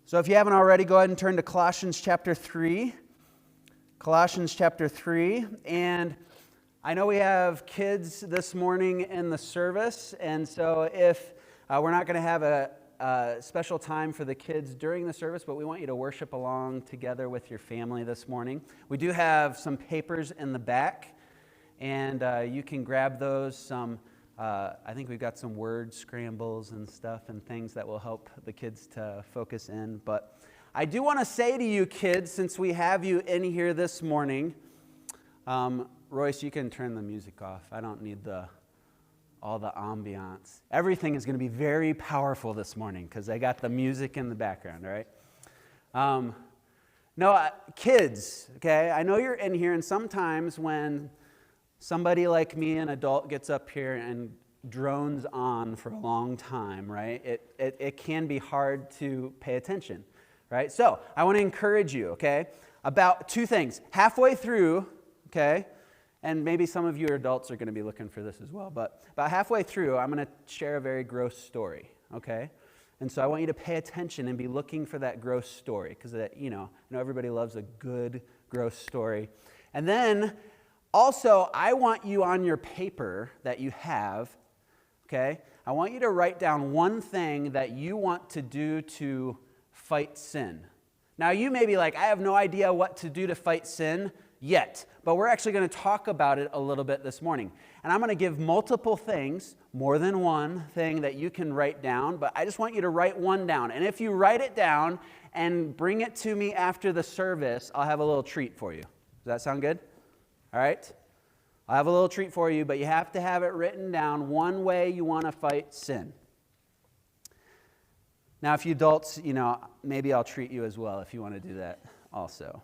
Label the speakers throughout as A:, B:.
A: So if you haven't already, go ahead and turn to Colossians chapter 3. Colossians chapter 3. And I know we have kids this morning in the service, and so if we're not going to have a special time for the kids during the service, but we want you to worship along together with your family this morning. We do have some papers in the back, and you can grab those. I think we've got some word scrambles and stuff and things that will help the kids to focus in. But I do want to say to you kids, since we have you in here this morning, Royce, you can turn the music off. I don't need all the ambiance. Everything is going to be very powerful this morning because I got the music in the background, all right? Kids, okay? I know you're in here, and sometimes when somebody like me, an adult, gets up here and drones on for a long time, right? It can be hard to pay attention, right? So I want to encourage you, okay, about two things. Halfway through, okay, and maybe some of you adults are going to be looking for this as well, but about halfway through, I'm going to share a very gross story, okay? And so I want you to pay attention and be looking for that gross story because, I know everybody loves a good gross story. And then also, I want you on your paper that you have, okay, I want you to write down one thing that you want to do to fight sin. Now, you may be like, I have no idea what to do to fight sin yet, but we're actually going to talk about it a little bit this morning. And I'm going to give multiple things, more than one thing that you can write down, but I just want you to write one down. And if you write it down and bring it to me after the service, I'll have a little treat for you. Does that sound good? All right? I'll have a little treat for you, but you have to have it written down one way you want to fight sin. Now, if you adults, maybe I'll treat you as well if you want to do that also.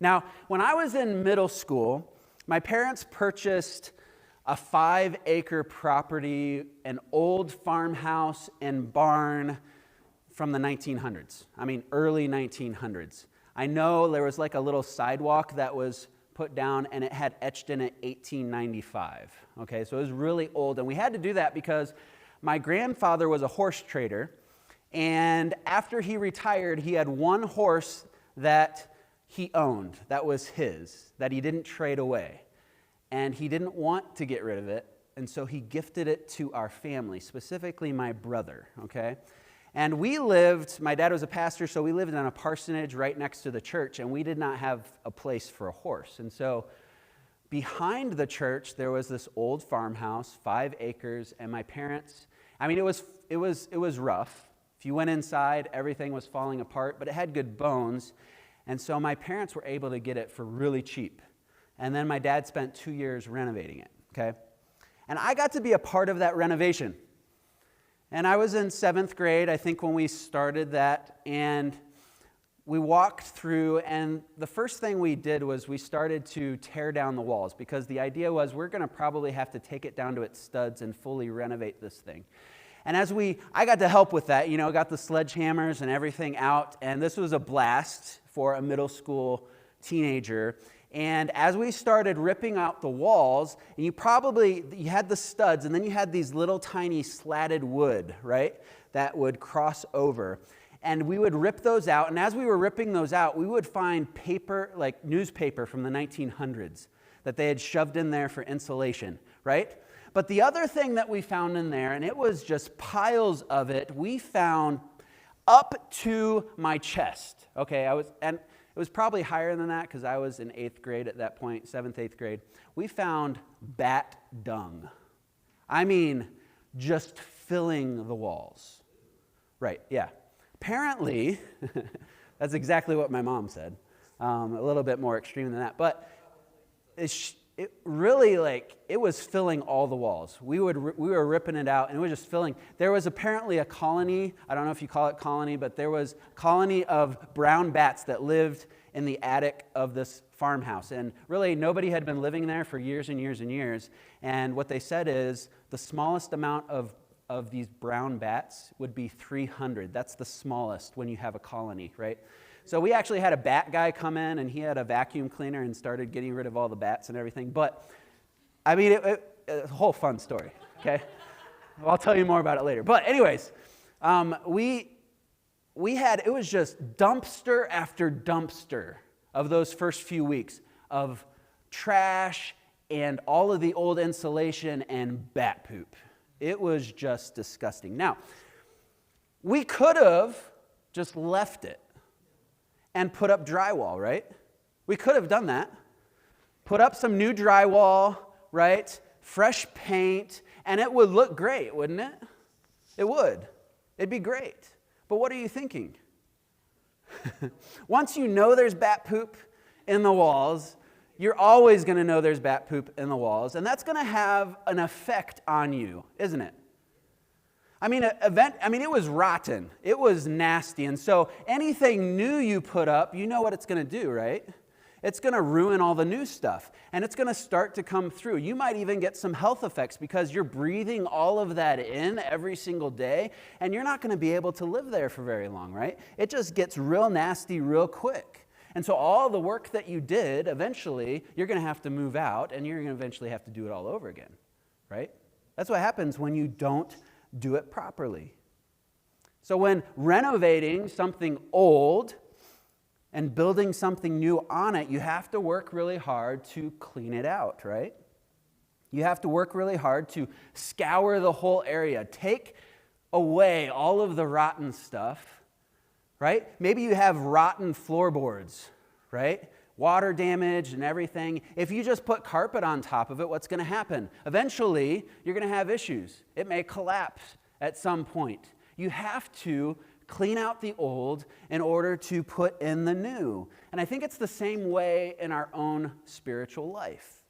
A: Now, when I was in middle school, my parents purchased a 5-acre property, an old farmhouse and barn from the 1900s. Early 1900s. I know there was like a little sidewalk that was put down, and it had etched in it 1895. Okay, so it was really old, and we had to do that because my grandfather was a horse trader, and after he retired, he had one horse that he owned, that was his, that he didn't trade away, and he didn't want to get rid of it, and so he gifted it to our family, specifically my brother, okay? And my dad was a pastor, so we lived in a parsonage right next to the church, and we did not have a place for a horse. And so behind the church, there was this old farmhouse, 5 acres, and my parents, it was rough. If you went inside, everything was falling apart, but it had good bones. And so my parents were able to get it for really cheap. And then my dad spent 2 years renovating it, okay? And I got to be a part of that renovation. And I was in 7th grade, I think, when we started that, and we walked through, and the first thing we did was we started to tear down the walls, because the idea was we're going to probably have to take it down to its studs and fully renovate this thing. And I got to help with that, got the sledgehammers and everything out, and this was a blast for a middle school teenager. And as we started ripping out the walls, and you had the studs, and then you had these little tiny slatted wood, right, that would cross over. And we would rip those out, and as we were ripping those out, we would find paper, like newspaper from the 1900s, that they had shoved in there for insulation, right? But the other thing that we found in there, and it was just piles of it, we found up to my chest, okay? It was probably higher than that because I was in 8th grade at that point, 7th, 8th grade. We found bat dung. Just filling the walls. Right, yeah. Apparently, that's exactly what my mom said. A little bit more extreme than that. But it really, it was filling all the walls. We were ripping it out, and it was just filling. There was apparently a colony, I don't know if you call it colony, but there was a colony of brown bats that lived in the attic of this farmhouse. And really, nobody had been living there for years and years and years. And what they said is the smallest amount of these brown bats would be 300. That's the smallest when you have a colony, right? So we actually had a bat guy come in, and he had a vacuum cleaner and started getting rid of all the bats and everything. But, it's a whole fun story, okay? I'll tell you more about it later. But anyways, it was just dumpster after dumpster of those first few weeks of trash and all of the old insulation and bat poop. It was just disgusting. Now, we could have just left it and put up drywall, right? We could have done that. Put up some new drywall, right? Fresh paint, and it would look great, wouldn't it? It would. It'd be great. But what are you thinking? Once you know there's bat poop in the walls, you're always going to know there's bat poop in the walls, and that's going to have an effect on you, isn't it? I mean, it was rotten. It was nasty. And so anything new you put up, you know what it's going to do, right? It's going to ruin all the new stuff, and it's going to start to come through. You might even get some health effects because you're breathing all of that in every single day, and you're not going to be able to live there for very long, right? It just gets real nasty real quick. And so all the work that you did, eventually, you're going to have to move out, and you're going to eventually have to do it all over again, right? That's what happens when you don't do it properly. So when renovating something old and building something new on it, you have to work really hard to clean it out, right? You have to work really hard to scour the whole area, take away all of the rotten stuff, right? Maybe you have rotten floorboards, right? Water damage and everything. If you just put carpet on top of it, what's going to happen? Eventually, you're going to have issues. It may collapse at some point. You have to clean out the old in order to put in the new. And I think it's the same way in our own spiritual life.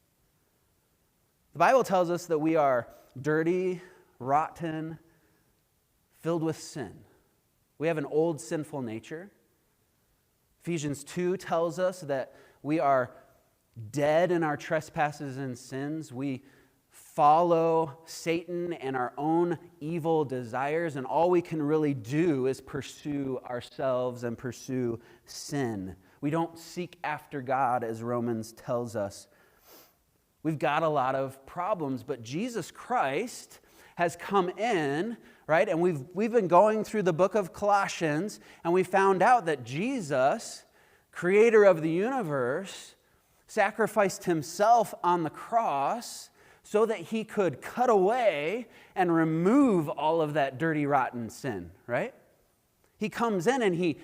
A: The Bible tells us that we are dirty, rotten, filled with sin. We have an old sinful nature. Ephesians 2 tells us that we are dead in our trespasses and sins. We follow Satan and our own evil desires, and all we can really do is pursue ourselves and pursue sin. We don't seek after God, as Romans tells us. We've got a lot of problems, but Jesus Christ has come in, right? And we've been going through the book of Colossians, and we found out that Jesus, creator of the universe, sacrificed himself on the cross so that he could cut away and remove all of that dirty, rotten sin, right? He comes in and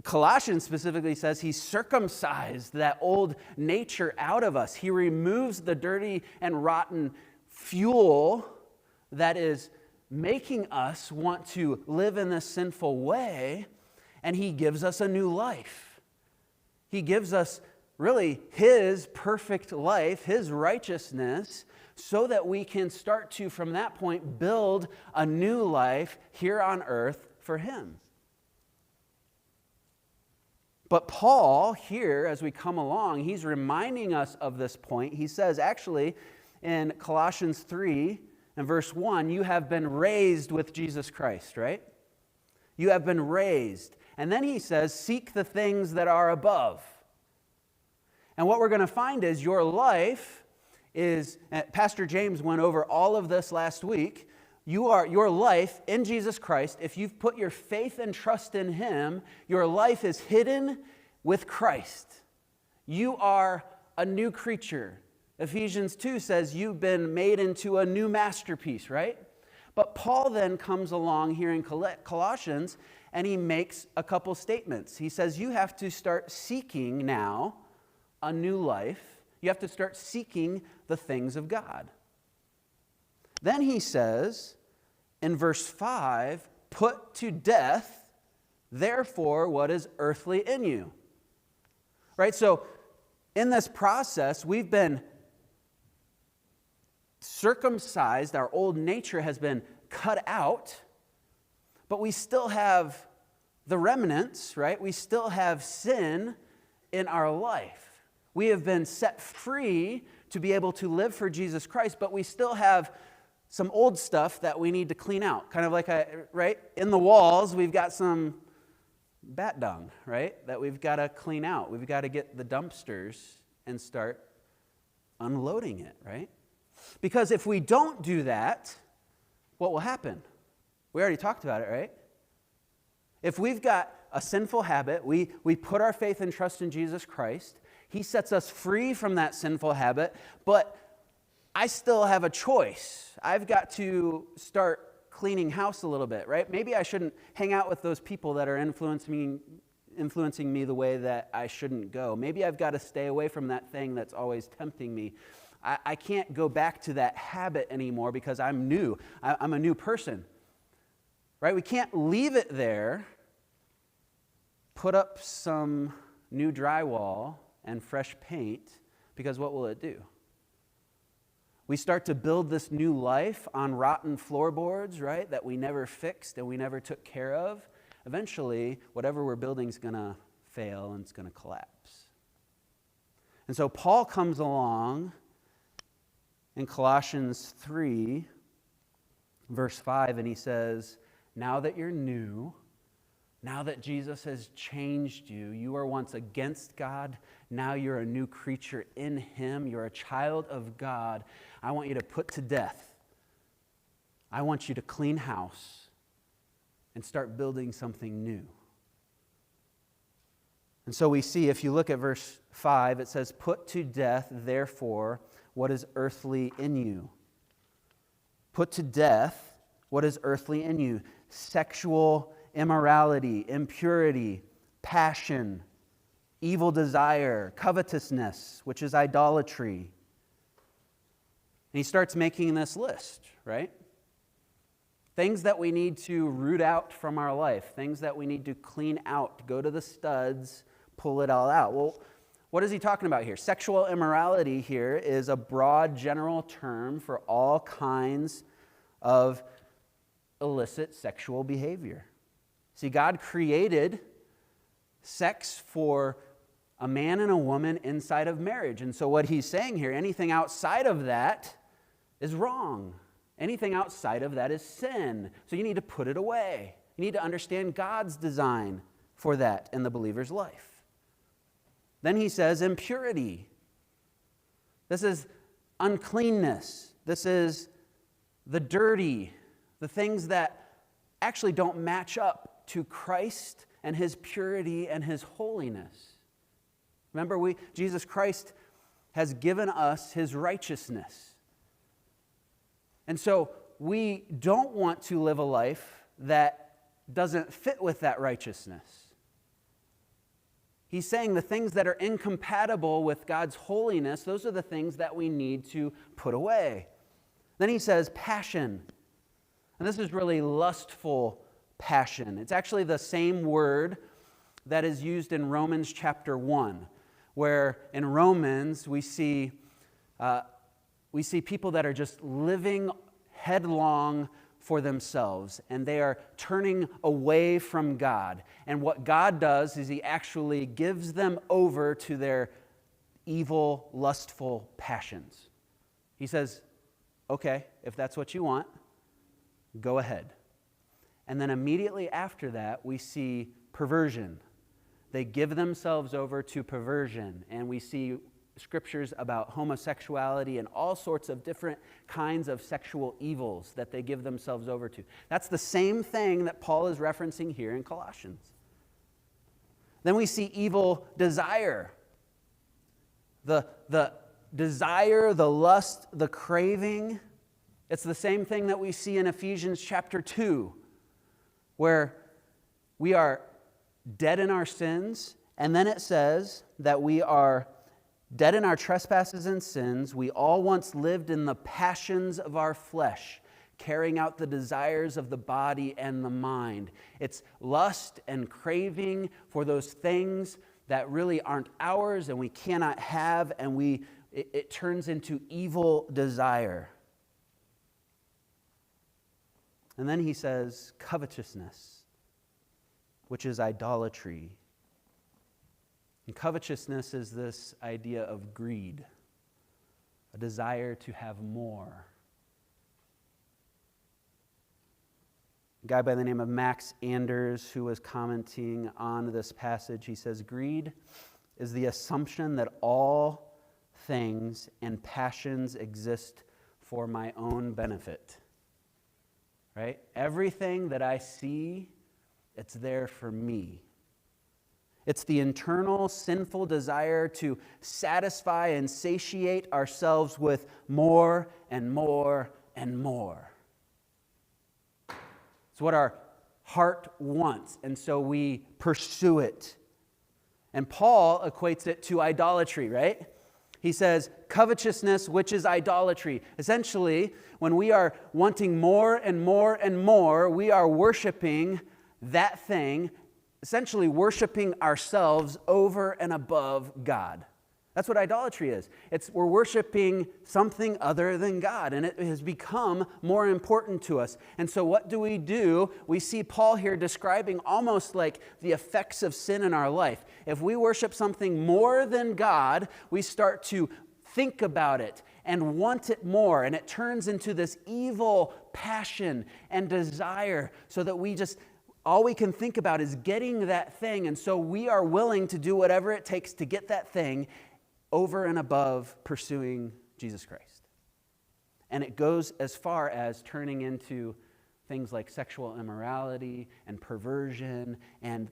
A: Colossians specifically says he circumcised that old nature out of us. He removes the dirty and rotten fuel that is making us want to live in this sinful way, and he gives us a new life. He gives us really his perfect life, his righteousness, so that we can start to, from that point, build a new life here on earth for him. But Paul, here, as we come along, he's reminding us of this point. He says, actually, in Colossians 3 and verse 1, you have been raised with Jesus Christ, right? You have been raised. And then he says, seek the things that are above. And what we're going to find is your life is, Pastor James went over all of this last week, your life in Jesus Christ, if you've put your faith and trust in him, your life is hidden with Christ. You are a new creature. Ephesians 2 says you've been made into a new masterpiece, right? But Paul then comes along here in Colossians and he makes a couple statements. He says you have to start seeking now a new life. You have to start seeking the things of God. Then he says in verse 5, put to death, therefore, what is earthly in you. Right? So in this process, we've been circumcised, our old nature has been cut out, but we still have the remnants, right? We still have sin in our life. We have been set free to be able to live for Jesus Christ, but we still have some old stuff that we need to clean out. Kind of like, right? In the walls, we've got some bat dung, right? That we've got to clean out. We've got to get the dumpsters and start unloading it, right? Because if we don't do that, what will happen? We already talked about it, right? If we've got a sinful habit, we put our faith and trust in Jesus Christ. He sets us free from that sinful habit, but I still have a choice. I've got to start cleaning house a little bit, right? Maybe I shouldn't hang out with those people that are influencing me the way that I shouldn't go. Maybe I've got to stay away from that thing that's always tempting me. I can't go back to that habit anymore because I'm new. I'm a new person, right? We can't leave it there, put up some new drywall and fresh paint, because what will it do? We start to build this new life on rotten floorboards, right, that we never fixed and we never took care of. Eventually, whatever we're building is going to fail and it's going to collapse. And so Paul comes along in Colossians 3, verse 5, and he says, now that you're new, now that Jesus has changed you, you were once against God, now you're a new creature in Him, you're a child of God. I want you to put to death. I want you to clean house and start building something new. And so we see, if you look at verse 5, it says, put to death, therefore, what is earthly in you. Put to death what is earthly in you. Sexual immorality, impurity, passion, evil desire, covetousness, which is idolatry. And he starts making this list, right? Things that we need to root out from our life, things that we need to clean out, go to the studs, pull it all out. Well, what is he talking about here? Sexual immorality here is a broad general term for all kinds of illicit sexual behavior. See, God created sex for a man and a woman inside of marriage. And so what he's saying here, anything outside of that is wrong. Anything outside of that is sin. So you need to put it away. You need to understand God's design for that in the believer's life. Then he says impurity. This is uncleanness. This is the dirty, the things that actually don't match up to Christ and His purity and His holiness. Remember, Jesus Christ has given us His righteousness. And so we don't want to live a life that doesn't fit with that righteousness. He's saying the things that are incompatible with God's holiness, those are the things that we need to put away. Then he says passion. And this is really lustful passion. It's actually the same word that is used in Romans chapter 1, where in Romans we see people that are just living headlong for themselves, and they are turning away from God. And what God does is He actually gives them over to their evil, lustful passions. He says, okay, if that's what you want, go ahead. And then immediately after that, we see perversion. They give themselves over to perversion, and we see scriptures about homosexuality and all sorts of different kinds of sexual evils that they give themselves over to. That's the same thing that Paul is referencing here in Colossians. Then we see evil desire. The desire, the lust, the craving. It's the same thing that we see in Ephesians chapter 2, where we are dead in our sins, and then it says that we are dead in our trespasses and sins. We all once lived in the passions of our flesh, carrying out the desires of the body and the mind. It's lust and craving for those things that really aren't ours and we cannot have, and it turns into evil desire. And then he says covetousness, which is idolatry. And covetousness is this idea of greed, a desire to have more. A guy by the name of Max Anders, who was commenting on this passage, he says, greed is the assumption that all things and passions exist for my own benefit. Right? Everything that I see It's there for me. It's the internal sinful desire to satisfy and satiate ourselves with more and more and more. It's what our heart wants, and so we pursue it. And Paul equates it to idolatry, right? He says, covetousness, which is idolatry. Essentially, when we are wanting more and more and more, we are worshiping that thing, essentially worshiping ourselves over and above God. That's what idolatry is. We're worshiping something other than God, and it has become more important to us. And so what do? We see Paul here describing almost like the effects of sin in our life. If we worship something more than God, we start to think about it and want it more, and it turns into this evil passion and desire so that all we can think about is getting that thing, and so we are willing to do whatever it takes to get that thing over and above pursuing Jesus Christ. And it goes as far as turning into things like sexual immorality and perversion, and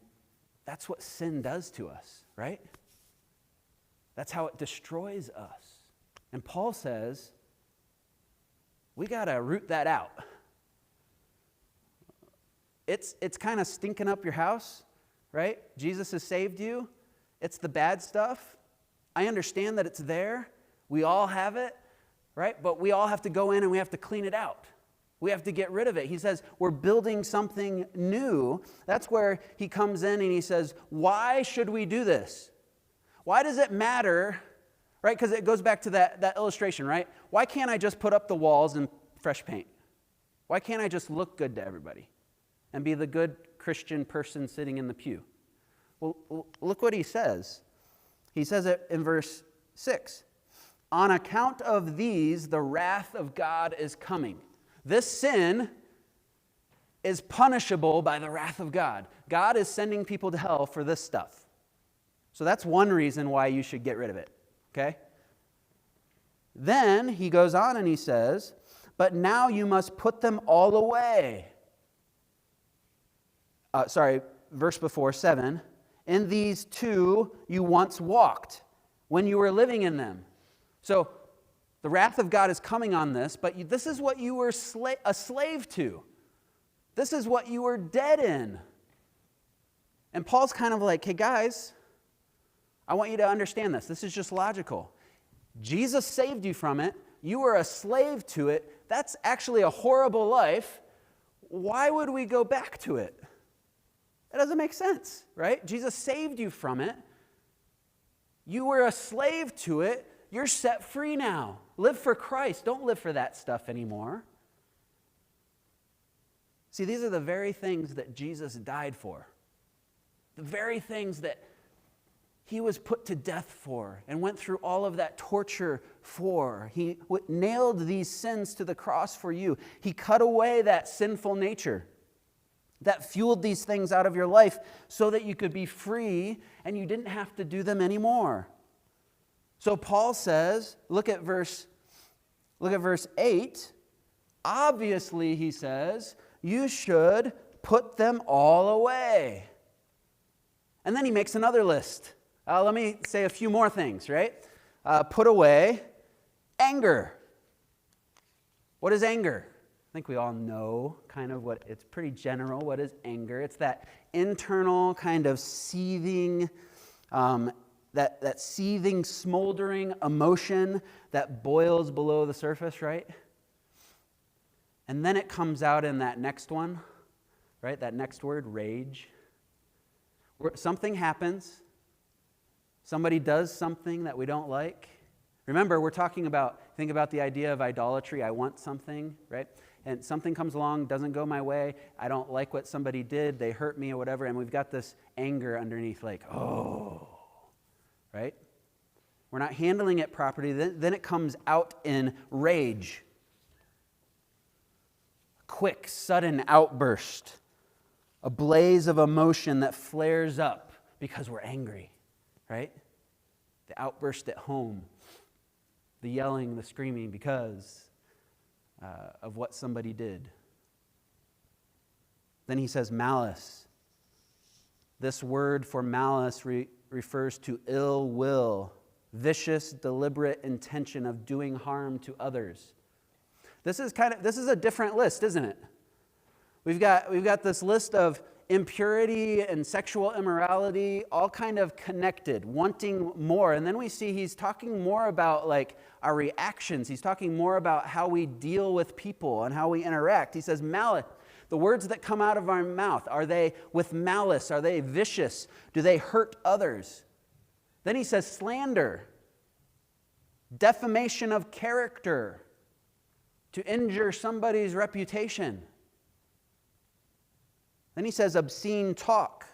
A: that's what sin does to us, right? That's how it destroys us. And Paul says, we got to root that out. It's kind of stinking up your house, right? Jesus has saved you. It's the bad stuff. I understand that it's there. We all have it, right? But we all have to go in and we have to clean it out. We have to get rid of it. He says, we're building something new. That's where he comes in and he says, why should we do this? Why does it matter, right? Because it goes back to that illustration, right? Why can't I just put up the walls and fresh paint? Why can't I just look good to everybody and be the good Christian person sitting in the pew? Well, look what he says. He says it in verse 6. On account of these, the wrath of God is coming. This sin is punishable by the wrath of God. God is sending people to hell for this stuff. So that's one reason why you should get rid of it, okay? Then he goes on and he says, but now you must put them all away. Verse before, 7. In these two you once walked when you were living in them. So the wrath of God is coming on this, but this is what you were a slave to. This is what you were dead in. And Paul's kind of like, hey guys, I want you to understand this. This is just logical. Jesus saved you from it. You were a slave to it. That's actually a horrible life. Why would we go back to it? That doesn't make sense, right? Jesus saved you from it. You were a slave to it. You're set free now. Live for Christ. Don't live for that stuff anymore. See, these are the very things that Jesus died for. The very things that he was put to death for and went through all of that torture for. He nailed these sins to the cross for you. He cut away that sinful nature that fueled these things out of your life so that you could be free and you didn't have to do them anymore. So Paul says, look at verse 8. Obviously, he says, you should put them all away. And then he makes another list. Let me say a few more things, right? Put away anger. What is anger? I think we all know kind of what, it's pretty general. What is anger? It's that internal kind of seething, that seething, smoldering emotion that boils below the surface, right? And then it comes out in that next one, right? That next word, rage. Something happens. Somebody does something that we don't like. Remember, think about the idea of idolatry. I want something, right? And something comes along, doesn't go my way. I don't like what somebody did. They hurt me or whatever. And we've got this anger underneath, like, oh, right? We're not handling it properly. Then it comes out in rage. A quick, sudden outburst. A blaze of emotion that flares up because we're angry, right? The outburst at home. The yelling, the screaming because of what somebody did. Then he says malice. This word for malice refers to ill will, vicious, deliberate intention of doing harm to others. This is a different list, isn't it? We've got this list of impurity and sexual immorality, all kind of connected, wanting more. And then we see he's talking more about like our reactions. He's talking more about how we deal with people and how we interact. He says malice. The words that come out of our mouth, are they with malice? Are they vicious? Do they hurt others? Then he says slander, defamation of character, to injure somebody's reputation. Then he says obscene talk.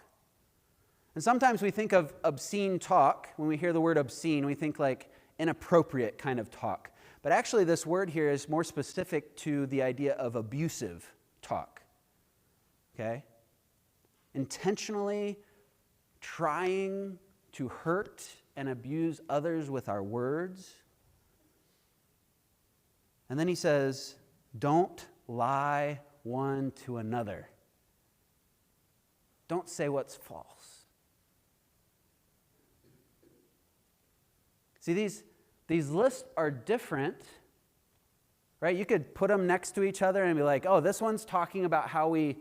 A: And sometimes we think of obscene talk, when we hear the word obscene, we think like inappropriate kind of talk. But actually this word here is more specific to the idea of abusive talk. Okay? Intentionally trying to hurt and abuse others with our words. And then he says, don't lie one to another. Don't say what's false. See, these lists are different, right? You could put them next to each other and be like, oh, this one's talking about how we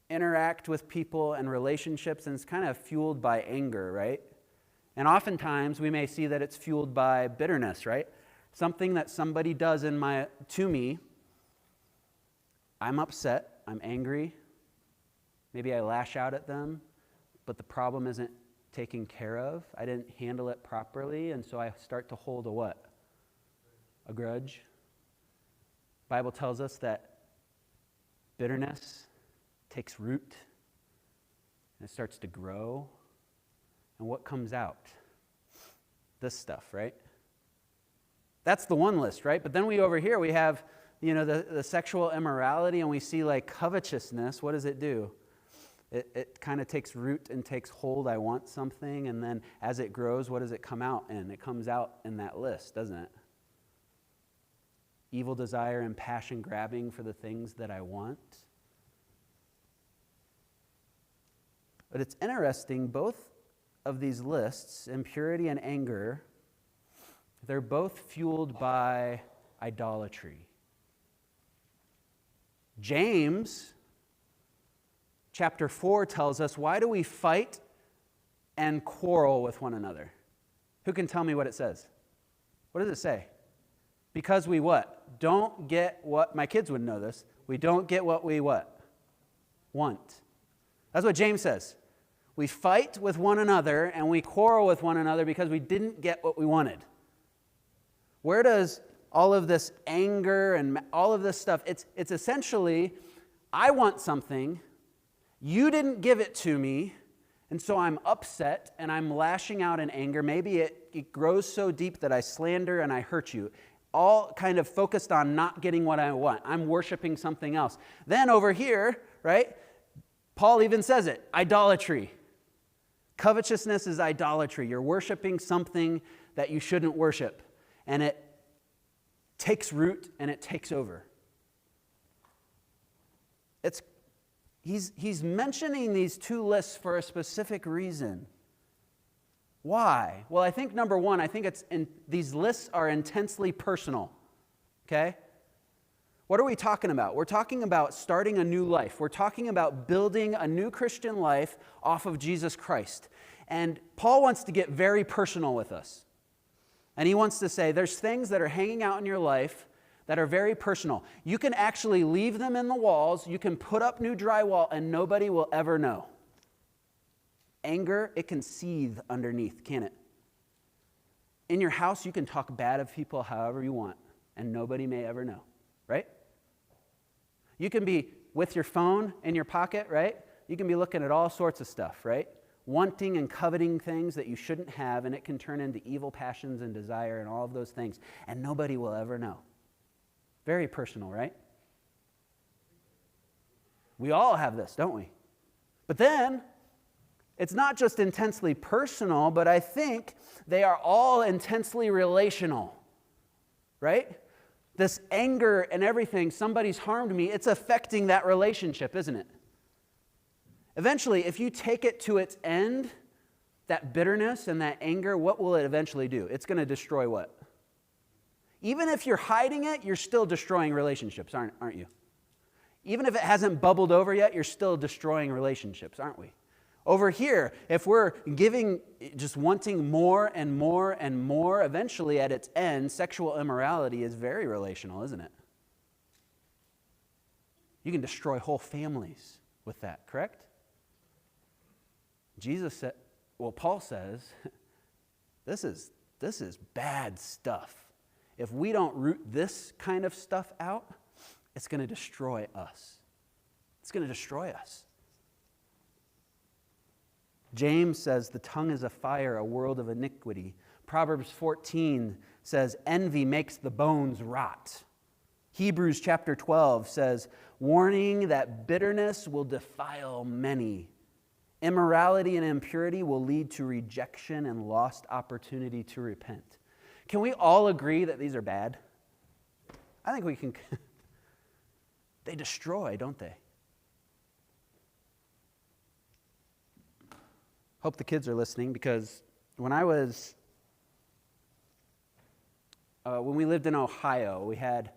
A: interact with people and relationships, and it's kind of fueled by anger, right? And oftentimes we may see that it's fueled by bitterness, right? Something that somebody does to me, I'm upset, I'm angry, maybe I lash out at them, but the problem isn't taken care of. I didn't handle it properly, and so I start to hold a what? A grudge. The Bible tells us that bitterness takes root, and it starts to grow. And what comes out? This stuff, right? That's the one list, right? But then we have, the sexual immorality, and we see like covetousness. What does it do? It kind of takes root and takes hold. I want something, and then as it grows, what does it come out in? It comes out in that list, doesn't it? Evil desire and passion grabbing for the things that I want. But it's interesting, both of these lists, impurity and anger, they're both fueled by idolatry. James chapter 4 tells us, why do we fight and quarrel with one another? Who can tell me what it says? What does it say? Because we what? Don't get what, my kids would know this, we don't get what we what? Want. That's what James says. We fight with one another and we quarrel with one another because we didn't get what we wanted. Where does all of this anger and all of this stuff, it's essentially, I want something, you didn't give it to me, and so I'm upset and I'm lashing out in anger. Maybe it grows so deep that I slander and I hurt you. All kind of focused on not getting what I want. I'm worshiping something else. Then over here, right, Paul even says it, idolatry. Covetousness is idolatry. You're worshiping something that you shouldn't worship. And it takes root and it takes over. He's mentioning these two lists for a specific reason. Why? Well, I think number one, these lists are intensely personal. Okay? What are we talking about? We're talking about starting a new life. We're talking about building a new Christian life off of Jesus Christ. And Paul wants to get very personal with us. And he wants to say, there's things that are hanging out in your life that are very personal. You can actually leave them in the walls. You can put up new drywall and nobody will ever know. Anger, it can seethe underneath, can't it? In your house, you can talk bad of people however you want and nobody may ever know, right? You can be with your phone in your pocket, right? You can be looking at all sorts of stuff, right? Wanting and coveting things that you shouldn't have, and it can turn into evil passions and desire and all of those things, and nobody will ever know. Very personal, right? We all have this, don't we? But then, it's not just intensely personal, but I think they are all intensely relational, right? This anger and everything, somebody's harmed me, it's affecting that relationship, isn't it? Eventually, if you take it to its end, that bitterness and that anger, what will it eventually do? It's going to destroy what? Even if you're hiding it, you're still destroying relationships, aren't you? Even if it hasn't bubbled over yet, you're still destroying relationships, aren't we? Over here, if we're giving, just wanting more and more and more, eventually at its end, sexual immorality is very relational, isn't it? You can destroy whole families with that, correct? Jesus said, well, Paul says, this is bad stuff. If we don't root this kind of stuff out, it's going to destroy us. It's going to destroy us. James says the tongue is a fire, a world of iniquity. Proverbs 14 says envy makes the bones rot. Hebrews chapter 12 says, warning that bitterness will defile many. Immorality and impurity will lead to rejection and lost opportunity to repent. Can we all agree that these are bad? I think we can. They destroy, don't they? Hope the kids are listening, because when we lived in Ohio, we had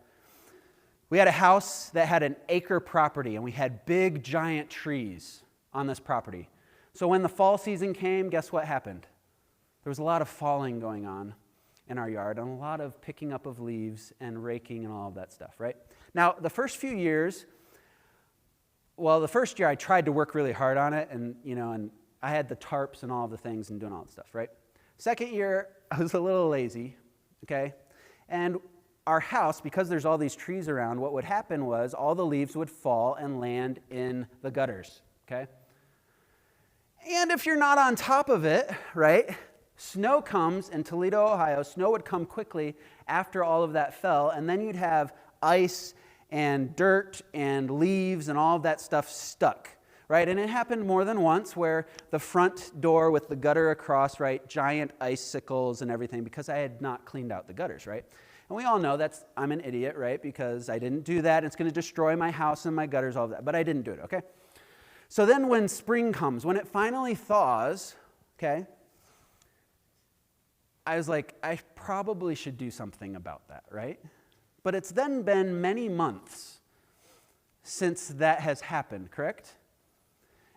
A: a house that had an acre property, and we had big giant trees on this property. So when the fall season came, guess what happened? There was a lot of falling going on in our yard, and a lot of picking up of leaves and raking and all of that stuff, right? Now, the first few years, the first year I tried to work really hard on it, and I had the tarps and all the things and doing all the stuff, right? Second year, I was a little lazy, okay? And our house, because there's all these trees around, what would happen was all the leaves would fall and land in the gutters, okay? And if you're not on top of it, right, snow comes in Toledo, Ohio. Snow would come quickly after all of that fell, and then you'd have ice and dirt and leaves and all of that stuff stuck, right? And it happened more than once where the front door with the gutter across, right, giant icicles and everything, because I had not cleaned out the gutters, right? And we all know I'm an idiot, right, because I didn't do that. It's going to destroy my house and my gutters, all of that, but I didn't do it, okay? So then when spring comes, when it finally thaws, okay, I was like, I probably should do something about that, right? But it's then been many months since that has happened, correct?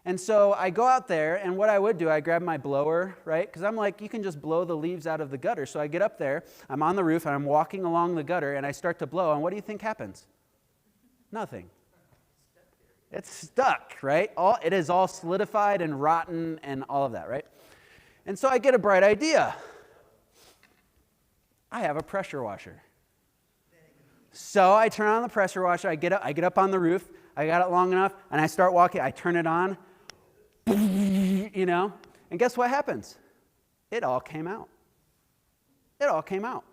A: And so I go out there, and what I would do, I grab my blower, right? Because I'm like, you can just blow the leaves out of the gutter. So I get up there, I'm on the roof, and I'm walking along the gutter, and I start to blow, and what do you think happens? Nothing. It's stuck, right? It is all solidified and rotten and all of that, right? And so I get a bright idea. I have a pressure washer. So I turn on the pressure washer, I get up on the roof, I got it long enough, and I start walking, I turn it on, and guess what happens? It all came out. It all came out.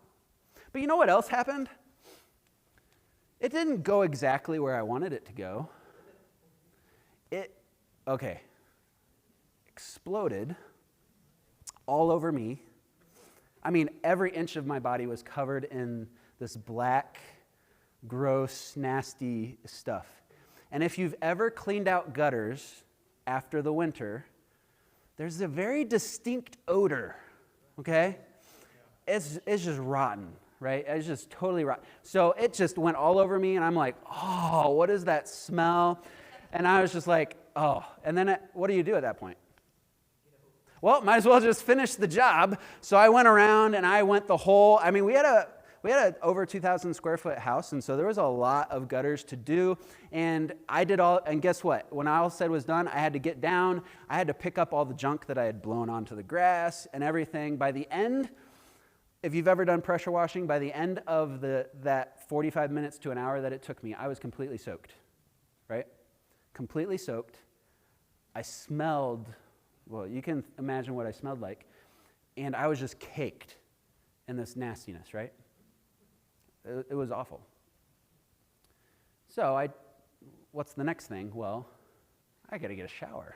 A: But you know what else happened? It didn't go exactly where I wanted it to go. It exploded all over me. I mean, every inch of my body was covered in this black, gross, nasty stuff. And if you've ever cleaned out gutters after the winter, there's a very distinct odor, okay? It's just rotten, right? It's just totally rotten. So it just went all over me, and I'm like, oh, what is that smell? And I was just like, oh. And then what do you do at that point? Well, might as well just finish the job. So I went around and I went we had a over 2,000 square foot house, and so there was a lot of gutters to do. And I did all, and guess what? When all said was done, I had to get down. I had to pick up all the junk that I had blown onto the grass and everything. By the end, if you've ever done pressure washing, by the end of that 45 minutes to an hour that it took me, I was completely soaked, right? Completely soaked. I smelled, well, you can imagine what I smelled like. And I was just caked in this nastiness, right? It was awful. So what's the next thing? Well, I got to get a shower.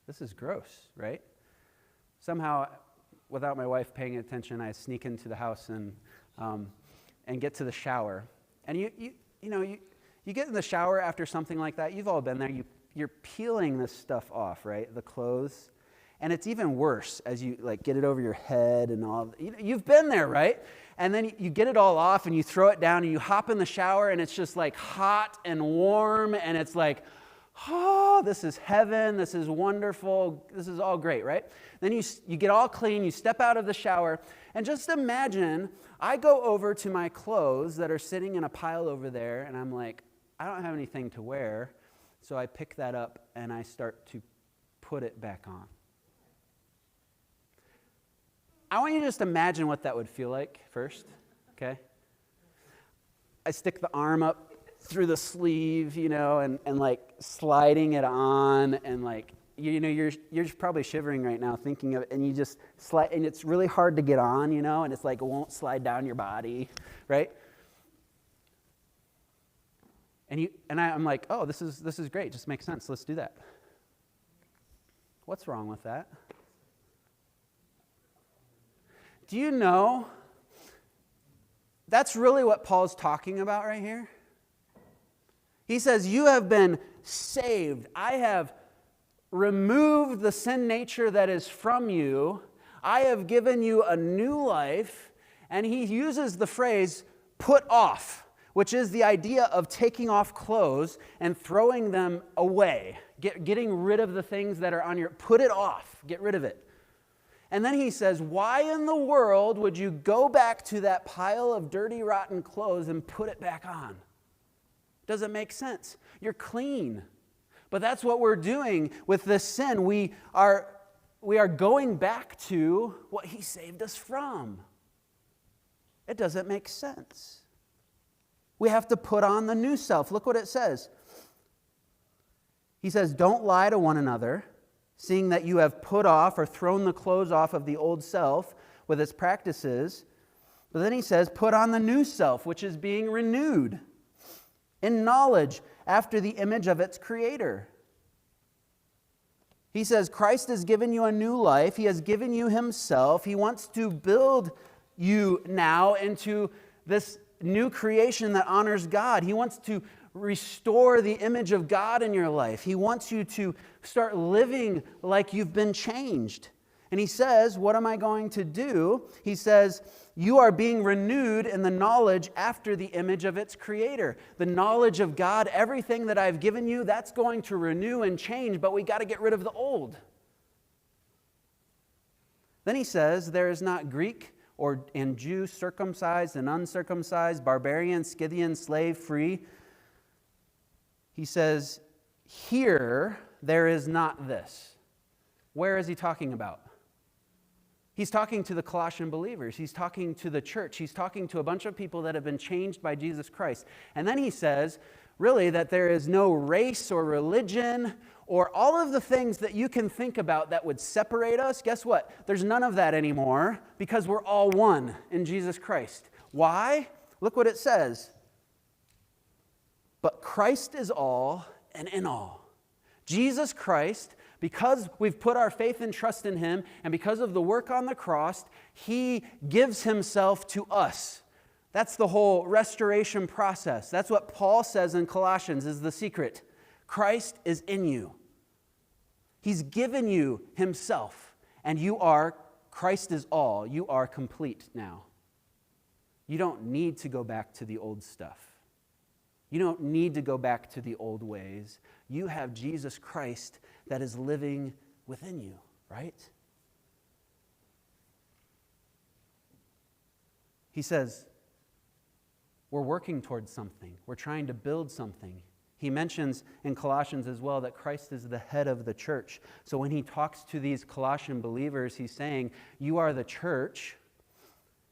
A: This is gross, right? Somehow, without my wife paying attention, I sneak into the house and get to the shower. And you get in the shower after something like that. You've all been there. You you're peeling this stuff off, right? The clothes. And it's even worse as you like get it over your head and all. You've been there, right? And then you get it all off and you throw it down and you hop in the shower and it's just like hot and warm and it's like, oh, this is heaven. This is wonderful. This is all great, right? Then you get all clean. You step out of the shower and just imagine I go over to my clothes that are sitting in a pile over there and I'm like, I don't have anything to wear. So I pick that up and I start to put it back on. I want you to just imagine what that would feel like first, okay? I stick the arm up through the sleeve, and like sliding it on and like, you're probably shivering right now thinking of it and you just slide and it's really hard to get on, and it's like it won't slide down your body, right? And I'm like, oh, this is great, just makes sense, let's do that. What's wrong with that? Do you know that's really what Paul's talking about right here? He says, you have been saved. I have removed the sin nature that is from you. I have given you a new life. And he uses the phrase, put off, which is the idea of taking off clothes and throwing them away, getting rid of the things that are on your, put it off, get rid of it. And then he says, why in the world would you go back to that pile of dirty, rotten clothes and put it back on? Doesn't make sense. You're clean. But that's what we're doing with this sin. We are going back to what he saved us from. It doesn't make sense. We have to put on the new self. Look what it says. He says, don't lie to one another, seeing that you have put off or thrown the clothes off of the old self with its practices. But then he says, put on the new self, which is being renewed in knowledge after the image of its creator. He says, Christ has given you a new life. He has given you himself. He wants to build you now into this new creation that honors God. He wants to restore the image of God in your life. He wants you to start living like you've been changed. And he says, what am I going to do? He says, you are being renewed in the knowledge after the image of its creator. The knowledge of God, everything that I've given you, that's going to renew and change, but we got to get rid of the old. Then he says, there is not Greek and Jew, circumcised and uncircumcised, barbarian, Scythian, slave, free. He says, here there is not this. Where is he talking about? He's talking to the Colossian believers. He's talking to the church. He's talking to a bunch of people that have been changed by Jesus Christ. And then he says, really, that there is no race or religion or all of the things that you can think about that would separate us. Guess what? There's none of that anymore because we're all one in Jesus Christ. Why? Look what it says. But Christ is all and in all. Jesus Christ, because we've put our faith and trust in him, and because of the work on the cross, he gives himself to us. That's the whole restoration process. That's what Paul says in Colossians is the secret. Christ is in you. He's given you himself, and Christ is all. You are complete now. You don't need to go back to the old stuff. You don't need to go back to the old ways. You have Jesus Christ that is living within you, right? He says, we're working towards something. We're trying to build something. He mentions in Colossians as well that Christ is the head of the church. So when he talks to these Colossian believers, he's saying, you are the church.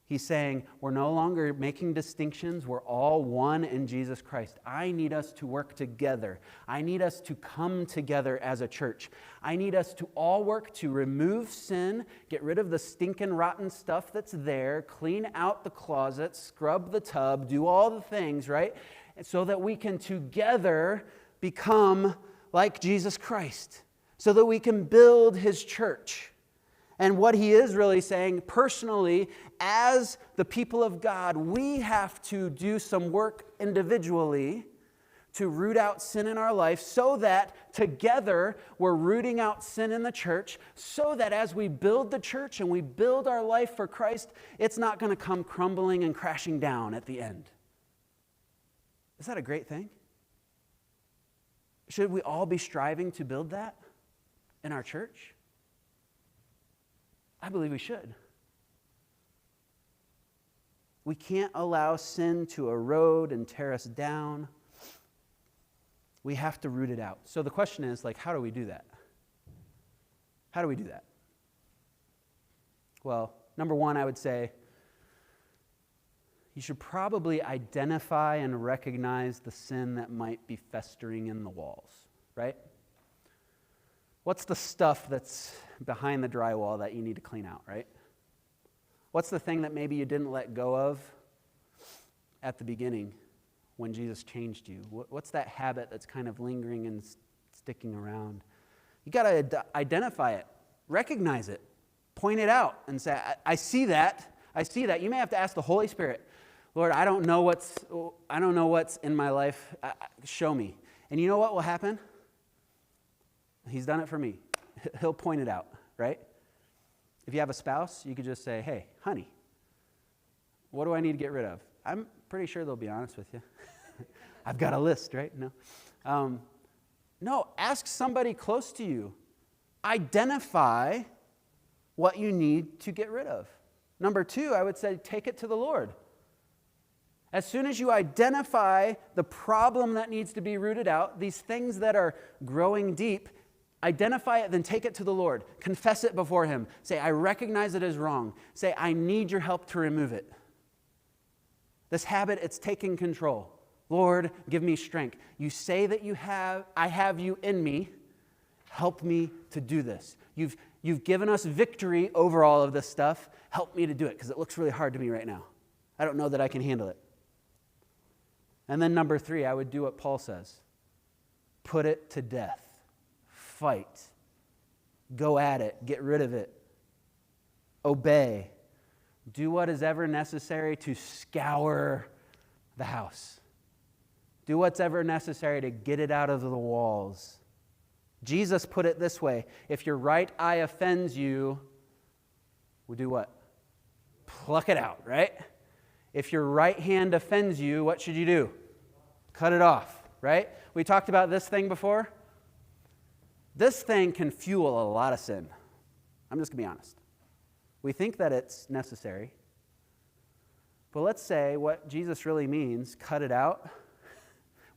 A: He's saying, we're no longer making distinctions. We're all one in Jesus Christ. I need us to work together. I need us to come together as a church. I need us to all work to remove sin, get rid of the stinking, rotten stuff that's there, clean out the closet, scrub the tub, do all the things, right? So that we can together become like Jesus Christ, so that we can build his church. And what he is really saying, personally, as the people of God, we have to do some work individually to root out sin in our life so that together we're rooting out sin in the church, so that as we build the church and we build our life for Christ, it's not going to come crumbling and crashing down at the end. Is that a great thing? Should we all be striving to build that in our church? I believe we should. We can't allow sin to erode and tear us down. We have to root it out. So the question is, how do we do that? How do we do that? Well, number one, I would say you should probably identify and recognize the sin that might be festering in the walls, right? What's the stuff that's behind the drywall that you need to clean out, right? What's the thing that maybe you didn't let go of at the beginning when Jesus changed you? What's that habit that's kind of lingering and sticking around? You got to identify it, recognize it, point it out, and say, I see that. I see that. You may have to ask the Holy Spirit, Lord, I don't know what's in my life. Show me. And you know what will happen? He's done it for me. He'll point it out, right? If you have a spouse, you could just say, hey, honey, what do I need to get rid of? I'm pretty sure they'll be honest with you. I've got a list, right? No, ask somebody close to you. Identify what you need to get rid of. Number two, I would say take it to the Lord. As soon as you identify the problem that needs to be rooted out, these things that are growing deep, identify it, then take it to the Lord. Confess it before Him. Say, I recognize it is wrong. Say, I need your help to remove it. This habit, it's taking control. Lord, give me strength. You say that I have you in me. Help me to do this. You've given us victory over all of this stuff. Help me to do it, because it looks really hard to me right now. I don't know that I can handle it. And then number three, I would do what Paul says. Put it to death. Fight. Go at it. Get rid of it. Obey. Do what is ever necessary to scour the house. Do what's ever necessary to get it out of the walls. Jesus put it this way: if your right eye offends you, we'll do what? Pluck it out, right? If your right hand offends you, what should you do? Cut it off, right? We talked about this thing before. This thing can fuel a lot of sin. I'm just going to be honest. We think that it's necessary. But let's say what Jesus really means, cut it out.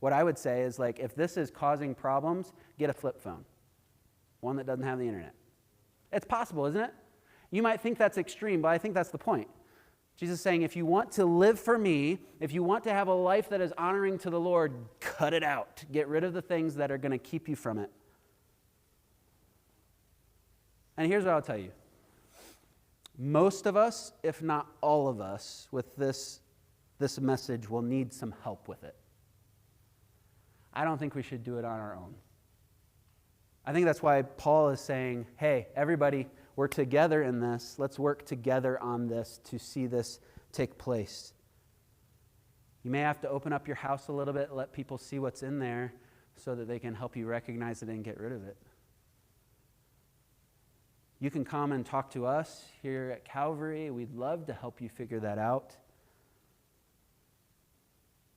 A: What I would say is, if this is causing problems, get a flip phone. One that doesn't have the internet. It's possible, isn't it? You might think that's extreme, but I think that's the point. Jesus is saying, if you want to live for me, if you want to have a life that is honoring to the Lord, cut it out. Get rid of the things that are going to keep you from it. And here's what I'll tell you. Most of us, if not all of us, with this message will need some help with it. I don't think we should do it on our own. I think that's why Paul is saying, hey, everybody, we're together in this. Let's work together on this to see this take place. You may have to open up your house a little bit, let people see what's in there so that they can help you recognize it and get rid of it. You can come and talk to us here at Calvary. We'd love to help you figure that out.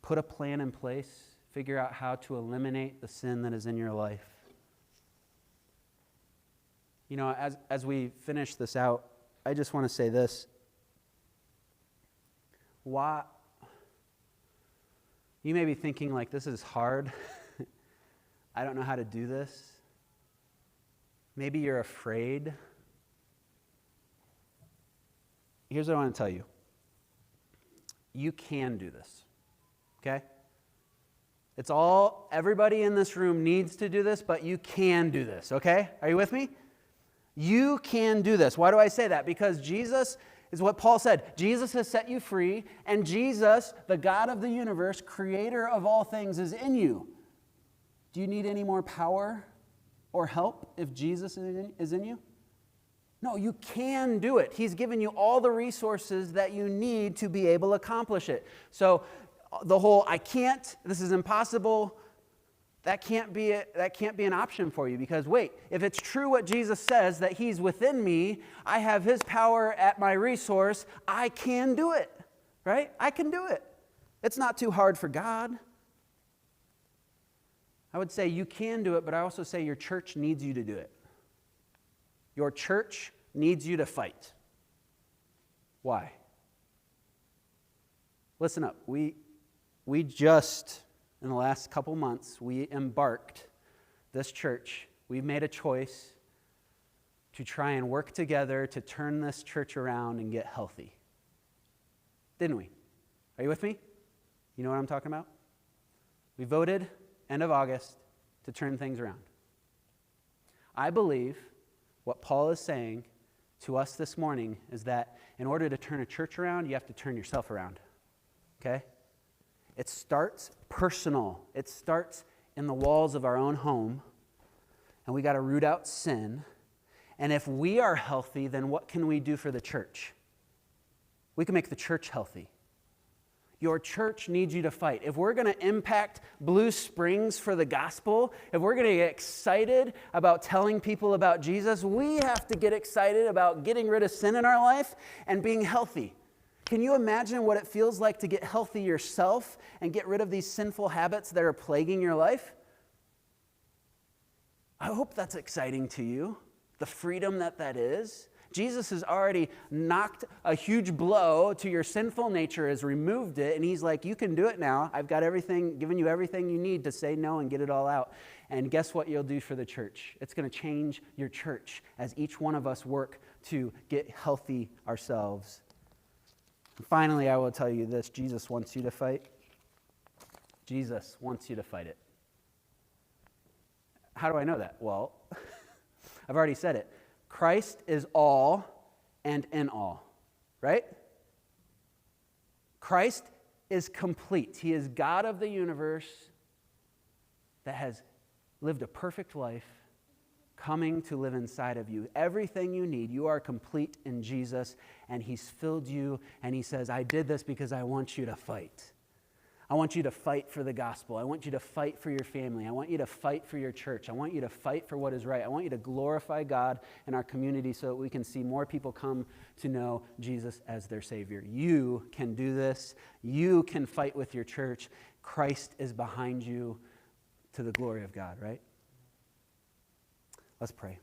A: Put a plan in place. Figure out how to eliminate the sin that is in your life. You know, as we finish this out, I just want to say this. Why? You may be thinking, this is hard. I don't know how to do this. Maybe you're afraid. Here's what I want to tell you. You can do this, okay? Everybody in this room needs to do this, but you can do this, okay? Are you with me? You can do this. Why do I say that? Because Jesus is what Paul said. Jesus has set you free, and Jesus, the God of the universe, creator of all things, is in you. Do you need any more power or help if Jesus is in you? No, you can do it. He's given you all the resources that you need to be able to accomplish it. So the whole, I can't, this is impossible, that can't be an option for you, because wait, if it's true what Jesus says, that he's within me, I have his power at my resource, I can do it, right? I can do it. It's not too hard for God. I would say you can do it, but I also say your church needs you to do it. Your church needs you to fight. Why? Listen up. We just, in the last couple months, we embarked, this church, we made a choice to try and work together to turn this church around and get healthy. Didn't we? Are you with me? You know what I'm talking about? We voted, end of August, to turn things around. I believe what Paul is saying to us this morning is that in order to turn a church around, you have to turn yourself around. Okay? It starts personal. It starts in the walls of our own home, and we got to root out sin. And if we are healthy, then what can we do for the church? We can make the church healthy. Your church needs you to fight. If we're going to impact Blue Springs for the gospel, if we're going to get excited about telling people about Jesus, we have to get excited about getting rid of sin in our life and being healthy. Can you imagine what it feels like to get healthy yourself and get rid of these sinful habits that are plaguing your life? I hope that's exciting to you, the freedom that is. Jesus has already knocked a huge blow to your sinful nature, has removed it, and he's like, you can do it now. I've got everything, given you everything you need to say no and get it all out. And guess what you'll do for the church? It's going to change your church as each one of us work to get healthy ourselves. And finally, I will tell you this. Jesus wants you to fight. Jesus wants you to fight it. How do I know that? Well, I've already said it. Christ is all and in all, right? Christ is complete. He is God of the universe that has lived a perfect life, coming to live inside of you. Everything you need, you are complete in Jesus, and he's filled you, and he says, I did this because I want you to fight. I want you to fight for the gospel. I want you to fight for your family. I want you to fight for your church. I want you to fight for what is right. I want you to glorify God in our community so that we can see more people come to know Jesus as their Savior. You can do this. You can fight with your church. Christ is behind you to the glory of God, right? Let's pray.